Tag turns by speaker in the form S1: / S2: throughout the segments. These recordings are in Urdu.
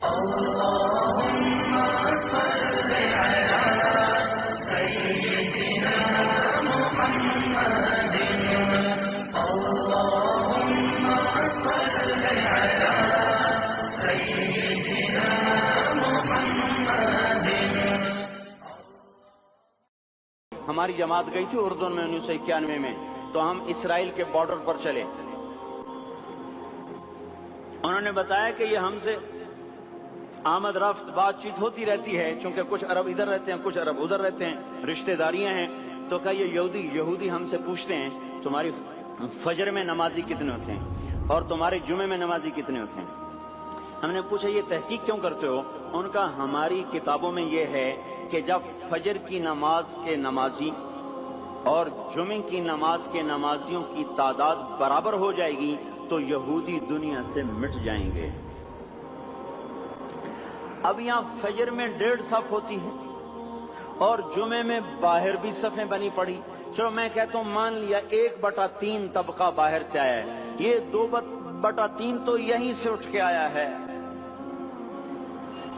S1: ہماری جماعت گئی تھی اردن میں 1991 میں، تو ہم اسرائیل کے بارڈر پر چلے۔ انہوں نے بتایا کہ یہ ہم سے آمد رفت بات چیت ہوتی رہتی ہے، چونکہ کچھ عرب ادھر رہتے ہیں، کچھ عرب ادھر رہتے ہیں، رشتہ داریاں ہیں۔ تو کہ یہ یہودی ہم سے پوچھتے ہیں تمہاری فجر میں نمازی کتنے ہوتے ہیں اور تمہارے جمعے میں نمازی کتنے ہوتے ہیں؟ ہم نے پوچھا یہ تحقیق کیوں کرتے ہو؟ ان کا ہماری کتابوں میں یہ ہے کہ جب فجر کی نماز کے نمازی اور جمعے کی نماز کے نمازیوں کی تعداد برابر ہو جائے گی تو یہودی دنیا سے مٹ جائیں گے۔ اب یہاں فجر میں 1.5 صف ہوتی ہے اور جمعے میں باہر بھی صفیں بنی پڑی۔ چلو میں کہتا ہوں مان لیا 1/3 طبقہ باہر سے آیا ہے، یہ 2/3 تو یہیں سے اٹھ کے آیا ہے،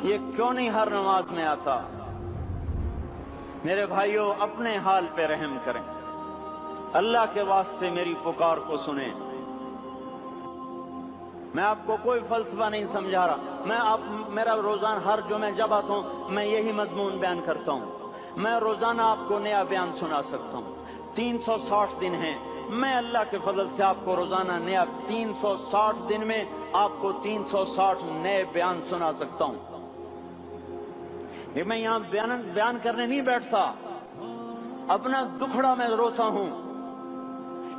S1: یہ کیوں نہیں ہر نماز میں آتا؟ میرے بھائیوں اپنے حال پہ رحم کریں، اللہ کے واسطے میری پکار کو سنیں۔ میں آپ کو کوئی فلسفہ نہیں سمجھا رہا، میرا روزانہ ہر جمعہ جب آتا ہوں میں یہی مضمون بیان کرتا ہوں۔ میں روزانہ آپ کو نیا بیان سنا سکتا ہوں، 360 دن ہیں، میں اللہ کے فضل سے آپ کو روزانہ نیا 360 دن میں آپ کو 360 نئے بیان سنا سکتا ہوں۔ میں یہاں بیان کرنے نہیں بیٹھتا، اپنا دکھڑا میں روتا ہوں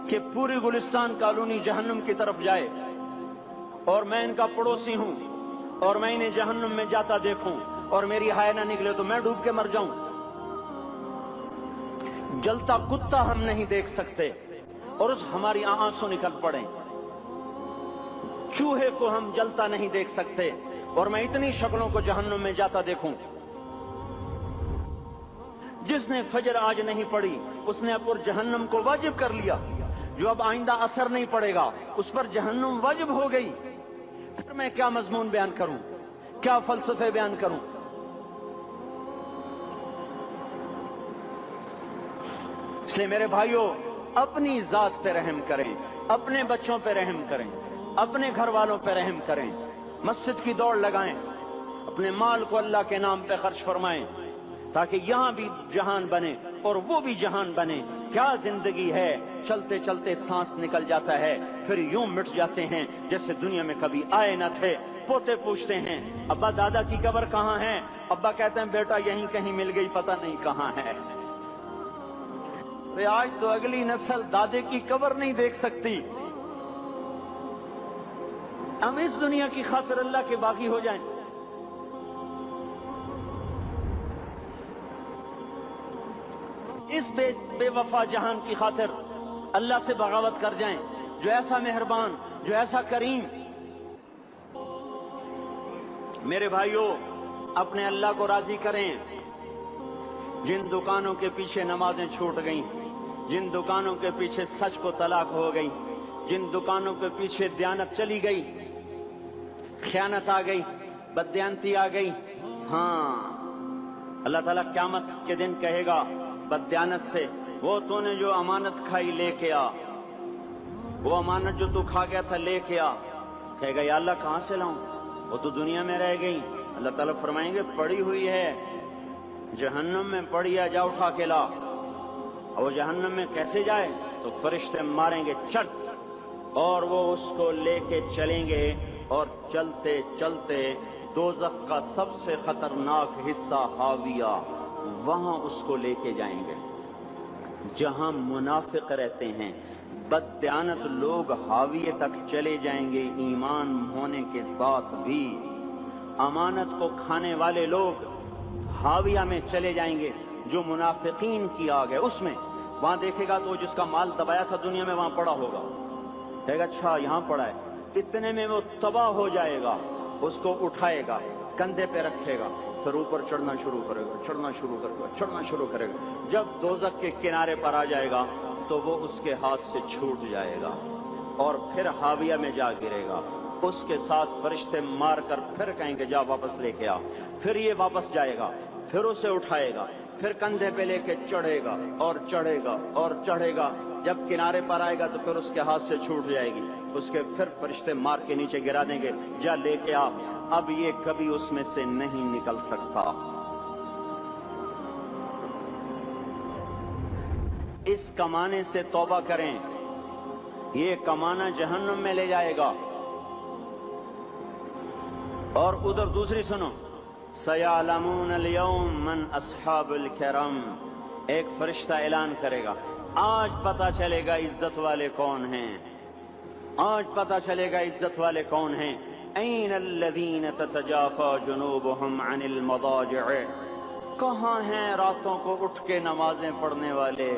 S1: کہ پوری گلستان کالونی جہنم کی طرف جائے اور میں ان کا پڑوسی ہوں اور میں انہیں جہنم میں جاتا دیکھوں اور میری ہائے نہ نکلے تو میں ڈوب کے مر جاؤں۔ جلتا کتا ہم نہیں دیکھ سکتے اور اس ہماری آنسوں نکل پڑیں، چوہے کو ہم جلتا نہیں دیکھ سکتے اور میں اتنی شکلوں کو جہنم میں جاتا دیکھوں۔ جس نے فجر آج نہیں پڑھی اس نے پر جہنم کو واجب کر لیا، جو اب آئندہ اثر نہیں پڑے گا اس پر جہنم واجب ہو گئی۔ پھر میں کیا مضمون بیان کروں، کیا فلسفے بیان کروں؟ اس لیے میرے بھائیوں اپنی ذات پہ رحم کریں، اپنے بچوں پہ رحم کریں، اپنے گھر والوں پہ رحم کریں، مسجد کی دوڑ لگائیں، اپنے مال کو اللہ کے نام پہ خرچ فرمائیں تاکہ یہاں بھی جہان بنے اور وہ بھی جہان بنے۔ کیا زندگی ہے، چلتے چلتے سانس نکل جاتا ہے پھر یوں مٹ جاتے ہیں جیسے دنیا میں کبھی آئے نہ تھے۔ پوتے پوچھتے ہیں ابا دادا کی قبر کہاں ہے؟ ابا کہتے ہیں بیٹا یہیں کہیں مل گئی، پتہ نہیں کہاں ہے۔ آج تو اگلی نسل دادے کی قبر نہیں دیکھ سکتی۔ ہم اس دنیا کی خاطر اللہ کے باغی ہو جائیں۔ اس بے وفا جہان کی خاطر اللہ سے بغاوت کر جائیں جو ایسا مہربان، جو ایسا کریم۔ میرے بھائیوں اپنے اللہ کو راضی کریں۔ جن دکانوں کے پیچھے نمازیں چھوٹ گئیں، جن دکانوں کے پیچھے سچ کو طلاق ہو گئی، جن دکانوں کے پیچھے دیانت چلی گئی، خیانت آ گئی، بددیانتی آ گئی، ہاں اللہ تعالیٰ قیامت کے دن کہے گا بددیانت سے، وہ تو نے جو امانت کھائی لے کے آ، وہ امانت جو تو کھا گیا تھا لے کے آ۔ کہے گا یا اللہ کہاں سے لاؤں، وہ تو دنیا میں رہ گئی۔ اللہ تعالیٰ فرمائیں گے پڑی ہوئی ہے جہنم میں، پڑی ہے، جا اٹھا کے لا۔ اور وہ جہنم میں کیسے جائے؟ تو فرشتے ماریں گے چٹ اور وہ اس کو لے کے چلیں گے، اور چلتے چلتے دوزخ کا سب سے خطرناک حصہ حاویہ، وہاں اس کو لے کے جائیں گے جہاں منافق رہتے ہیں۔ بددیانت لوگ حاویے تک چلے جائیں گے ایمان ہونے کے ساتھ بھی، امانت کو کھانے والے لوگ حاویہ میں چلے جائیں گے جو منافقین کی آگ ہے اس میں۔ وہاں دیکھے گا تو جس کا مال دبایا تھا دنیا میں وہاں پڑا ہوگا، کہے گا اچھا یہاں پڑا ہے، اتنے میں وہ تباہ ہو جائے گا، اس کو اٹھائے گا، کندھے پہ رکھے گا، پھر اوپر چڑھنا شروع کرے گا، چڑھنا شروع کرے گا، چڑھنا شروع کرے گا۔ جب دوزخ کے کنارے پر آ جائے گا تو وہ اس کے ہاتھ سے چھوٹ جائے گا اور پھر حاویہ میں جا گرے گا۔ اس کے ساتھ فرشتے مار کر پھر کہیں کہ جا واپس لے کے آ. پھر یہ واپس جائے گا, پھر اسے اٹھائے گا, پھر کندھے پہ لے کے چڑھے گا اور چڑھے گا اور چڑھے گا. جب کنارے پر آئے گا تو پھر اس کے ہاتھ سے چھوٹ جائے گی. اس کے پھر فرشتے مار کے نیچے گرا دیں گے, جا لے کے آ. اب یہ کبھی اس میں سے نہیں نکل سکتا. اس کمانے سے توبہ کریں, یہ کمانا جہنم میں لے جائے گا. اور ادھر دوسری سنو, سَيَعْلَمُونَ الْيَوْمَ مَنْ أَصْحَابُ الْكَرَمِ. ایک فرشتہ اعلان کرے گا, آج پتہ چلے گا عزت والے کون ہیں, آج پتہ چلے گا عزت والے کون ہیں. أَيْنَ الَّذِينَ تَتَجَافَى جُنُوبُهُمْ عَنِ الْمَضَاجِعِ. کہاں ہیں راتوں کو اٹھ کے نمازیں پڑھنے والے.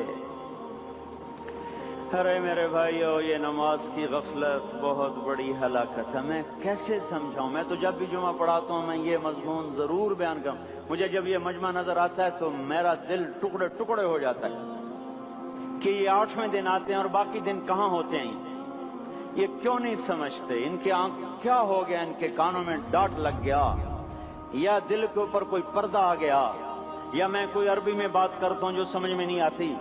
S1: ارے میرے بھائیو, یہ نماز کی غفلت بہت بڑی ہلاکت ہے. میں کیسے سمجھاؤں؟ میں تو جب بھی جمعہ پڑھاتا ہوں میں یہ مضمون ضرور بیان کروں. مجھے جب یہ مجمع نظر آتا ہے تو میرا دل ٹکڑے ٹکڑے ہو جاتا ہے کہ یہ 8ویں دن آتے ہیں اور باقی دن کہاں ہوتے ہیں. یہ کیوں نہیں سمجھتے؟ ان کے آنکھ کیا ہو گیا؟ ان کے کانوں میں ڈانٹ لگ گیا, یا دل کے اوپر کوئی پردہ آ گیا, یا میں کوئی عربی میں بات کرتا ہوں جو سمجھ میں نہیں آتی,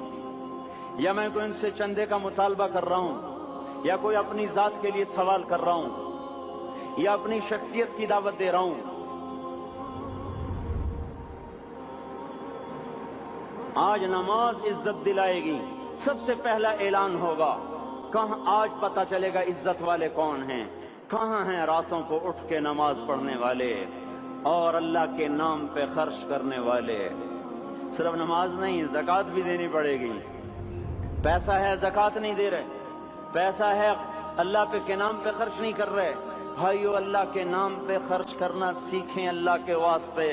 S1: یا میں کوئی ان سے چندے کا مطالبہ کر رہا ہوں, یا کوئی اپنی ذات کے لیے سوال کر رہا ہوں, یا اپنی شخصیت کی دعوت دے رہا ہوں. آج نماز عزت دلائے گی. سب سے پہلا اعلان ہوگا, کہاں آج پتہ چلے گا عزت والے کون ہیں. کہاں ہیں راتوں کو اٹھ کے نماز پڑھنے والے اور اللہ کے نام پہ خرچ کرنے والے. صرف نماز نہیں, زکوٰۃ بھی دینی پڑے گی. پیسہ ہے زکوٰۃ نہیں دے رہے, پیسہ ہے اللہ پہ کے نام پہ خرچ نہیں کر رہے. بھائیو, اللہ کے نام پہ خرچ کرنا سیکھیں اللہ کے واسطے.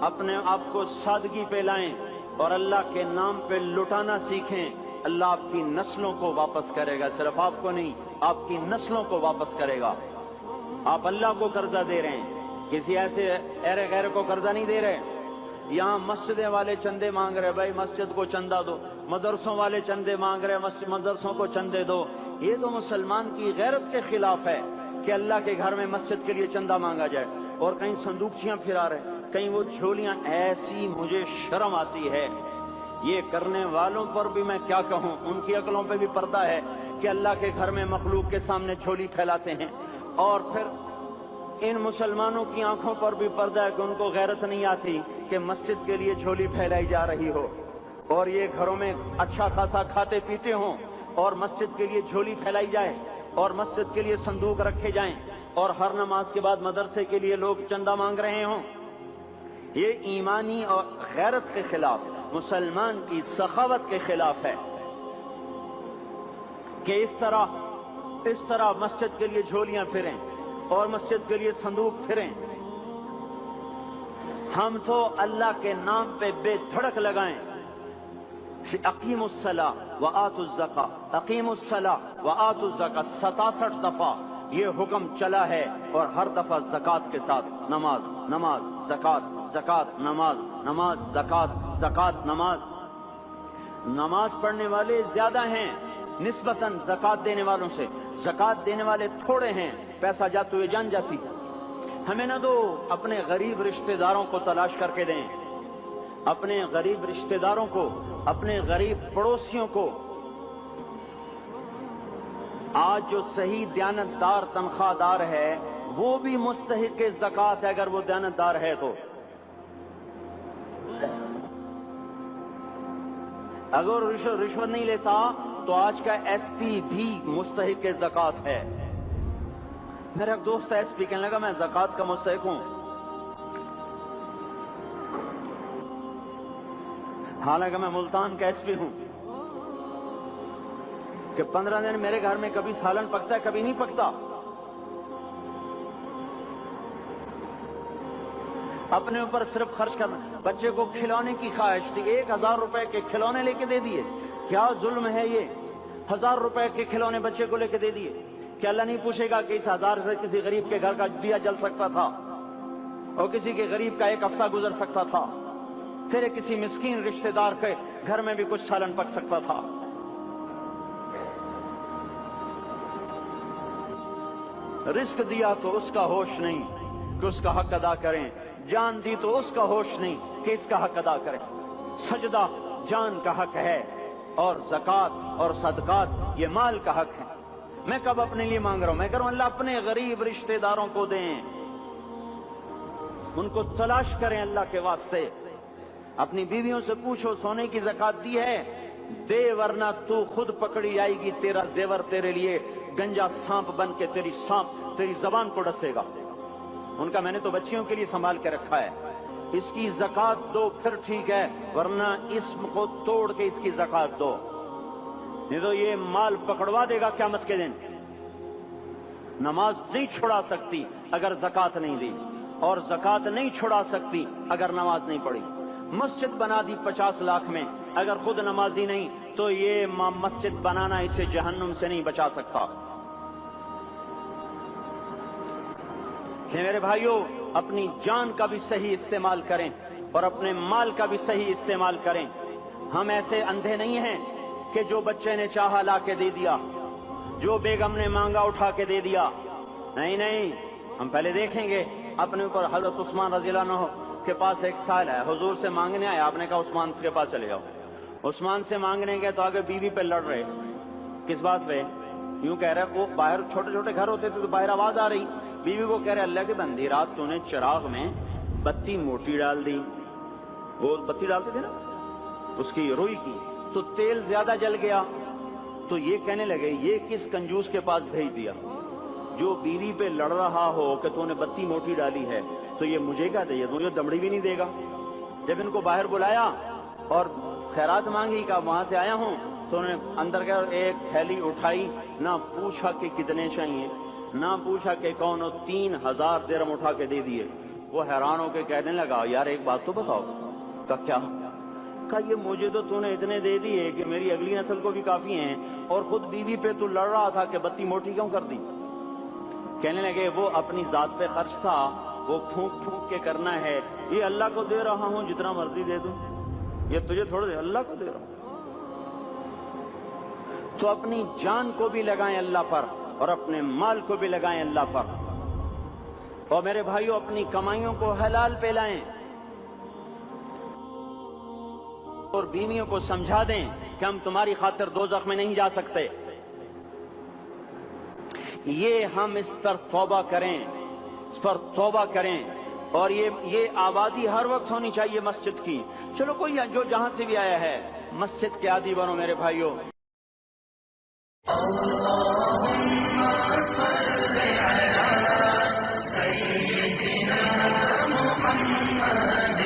S1: اپنے آپ کو سادگی پہ لائیں اور اللہ کے نام پہ لٹانا سیکھیں. اللہ آپ کی نسلوں کو واپس کرے گا, صرف آپ کو نہیں, آپ کی نسلوں کو واپس کرے گا. آپ اللہ کو قرضہ دے رہے ہیں, کسی ایسے ایرے غیر کو قرضہ نہیں دے رہے. یہاں مسجدیں والے چندے مانگ رہے, بھائی مسجد کو چندہ دو. مدرسوں والے چندے مانگ رہے, مدرسوں کو چندے دو. یہ تو مسلمان کی غیرت کے خلاف ہے کہ اللہ کے گھر میں مسجد کے لیے چندہ مانگا جائے. اور کہیں صندوقچیاں پھرا رہے, کہیں وہ جھولیاں. ایسی مجھے شرم آتی ہے. یہ کرنے والوں پر بھی میں کیا کہوں, ان کی عقلوں پہ بھی پردہ ہے کہ اللہ کے گھر میں مخلوق کے سامنے جھولی پھیلاتے ہیں. اور پھر ان مسلمانوں کی آنکھوں پر بھی پردہ ہے کہ ان کو غیرت نہیں آتی کہ مسجد کے لیے جھولی پھیلائی جا رہی ہو, اور یہ گھروں میں اچھا خاصا کھاتے پیتے ہوں اور مسجد کے لیے جھولی پھیلائی جائے اور مسجد کے لیے صندوق رکھے جائیں اور ہر نماز کے بعد مدرسے کے لیے لوگ چندہ مانگ رہے ہوں. یہ ایمانی اور غیرت کے خلاف, مسلمان کی سخاوت کے خلاف ہے کہ اس طرح مسجد کے لیے جھولیاں پھریں اور مسجد کے لیے صندوق پھریں. ہم تو اللہ کے نام پہ بے دھڑک لگائیں. اقیموا الصلاۃ وآتوا الزکاۃ, اقیموا الصلاۃ وآتوا الزکاۃ. 67 دفعہ یہ حکم چلا ہے, اور ہر دفعہ زکوٰۃ کے ساتھ. نماز نماز زکوٰۃ, زکوٰۃ نماز, نماز زکوٰۃ, زکوٰۃ نماز. نماز پڑھنے والے زیادہ ہیں نسبتاً زکوٰۃ دینے والوں سے. زکوٰۃ دینے والے تھوڑے ہیں, پیسہ جاتے ہوئے جان جاتی. ہمیں نہ دو, اپنے غریب رشتہ داروں کو تلاش کر کے دیں, اپنے غریب رشتہ داروں کو, اپنے غریب پڑوسیوں کو. آج جو صحیح دیانتدار تنخواہ دار ہے وہ بھی مستحق زکوٰۃ ہے اگر وہ دیانتدار ہے تو. اگر رشوت نہیں لیتا تو آج کا ایس پی بھی مستحق زکوٰۃ ہے. میرا ایک دوست ایس پی کہنے لگا میں زکوٰۃ کا مستحق ہوں, حالانکہ میں ملتان کا ایس پی ہوں, کہ 15 دن میرے گھر میں کبھی سالن پکتا ہے کبھی نہیں پکتا. اپنے اوپر صرف خرچ کرنا. بچے کو کھلونے کی خواہش تھی, 1000 روپے کے کھلونے لے کے دے دیے. کیا ظلم ہے یہ, 1000 روپے کے کھلونے بچے کو لے کے دے دیے. کہ اللہ نہیں پوچھے گا کہ اس 1000 سے کسی غریب کے گھر کا دیا جل سکتا تھا اور کسی کے غریب کا ایک ہفتہ گزر سکتا تھا, تیرے کسی مسکین رشتہ دار کے گھر میں بھی کچھ سالن پک سکتا تھا. رزق دیا تو اس کا ہوش نہیں کہ اس کا حق ادا کریں، جان دی تو اس کا ہوش نہیں کہ اس کا حق ادا کریں۔ سجدہ جان کا حق ہے، اور زکوٰۃ اور صدقات یہ مال کا حق ہے۔ میں کب اپنے لیے مانگ رہا ہوں؟ میں کہہ رہا ہوں اللہ اپنے غریب رشتہ داروں کو دیں، ان کو تلاش کریں اللہ کے واسطے۔ اپنی بیویوں سے پوچھو سونے کی زکوٰۃ دی ہے؟ دے، ورنہ تو خود پکڑی آئے گی، تیرا زیور تیرے لیے گنجا سانپ بن کے تیری زبان کو ڈسے گا۔ ان کا میں نے تو بچیوں کے لیے سنبھال کے رکھا ہے، اس کی زکوٰۃ دو پھر ٹھیک ہے، ورنہ اسم کو توڑ کے اس کی زکوٰۃ دو، نہیں تو یہ مال پکڑوا دے گا قیامت کے دن۔ نماز نہیں چھڑا سکتی اگر زکوٰۃ نہیں دی، اور زکوٰۃ نہیں چھڑا سکتی اگر نماز نہیں پڑھی۔ مسجد بنا دی 50 لاکھ میں، اگر خود نمازی نہیں تو یہ مسجد بنانا اسے جہنم سے نہیں بچا سکتا۔ میرے بھائیوں، اپنی جان کا بھی صحیح استعمال کریں اور اپنے مال کا بھی صحیح استعمال کریں۔ ہم ایسے اندھے نہیں ہیں کہ جو بچے نے چاہا لا کے دے دیا، جو بیگم نے مانگا اٹھا کے دے دیا۔ نہیں نہیں، ہم پہلے دیکھیں گے اپنے اوپر۔ حضرت عثمان رضی اللہ عنہ کے پاس ایک سائل ہے، حضور سے مانگنے آیا، آپ نے کہا عثمان کے پاس چلے جاؤ۔ عثمان سے مانگنے گئے تو آگے بیوی پہ لڑ رہے۔ کس بات پہ؟ یوں کہہ رہے وہ باہر چھوٹے چھوٹے گھر ہوتے تھے تو باہر آواز آ رہی، بیوی کو کہہ رہے اللہ کے بندی رات تو نے چراغ میں بتی موٹی ڈال دی، وہ بتی ڈالتے تھے نا اس کی روئی کی، تو تیل زیادہ جل گیا۔ تو یہ کہنے لگے یہ کس کنجوس کے پاس بھیج دیا؟ جو بیوی پہ لڑ رہا ہو کہ تو نے بتی موٹی ڈالی ہے تو یہ مجھے کیا دے گا؟ دمڑی بھی نہیں دے گا۔ جب ان کو باہر بلایا اور خیرات مانگی کہ وہاں سے آیا ہوں، تو انہوں نے اندر گیا اور ایک تھیلی اٹھائی، نہ پوچھا کہ کتنے چاہیے، نہ پوچھا کہ کون ہو، 3000 درہم اٹھا کے دے دیے۔ وہ حیران ہو کے کہنے لگا یار ایک بات تو بتاؤ۔ کہا کیا؟ کہا یہ مجھے تو نے اتنے دے دیے کہ میری اگلی نسل کو بھی کافی ہیں، اور خود بیوی پہ تو لڑ رہا تھا کہ بتی موٹی کیوں کر دی؟ کہنے لگے وہ اپنی ذات پہ خرچ تھا، وہ پھونک پھونک کے کرنا ہے، یہ اللہ کو دے رہا ہوں جتنا مرضی دے دوں، یہ تجھے تھوڑا دے، اللہ کو دے رہا ہوں۔ تو اپنی جان کو بھی لگائیں اللہ پر اور اپنے مال کو بھی لگائیں اللہ پر۔ اور میرے بھائیوں اپنی کمائیوں کو حلال پہ لائیں، اور بیویوں کو سمجھا دیں کہ ہم تمہاری خاطر دوزخ میں نہیں جا سکتے۔ یہ ہم اس پر توبہ کریں، اس پر توبہ کریں، اور یہ آبادی ہر وقت ہونی چاہیے مسجد کی۔ چلو کوئی جو جہاں سے بھی آیا ہے مسجد کے عادی بنو میرے بھائیوں۔
S2: سيدنا محمد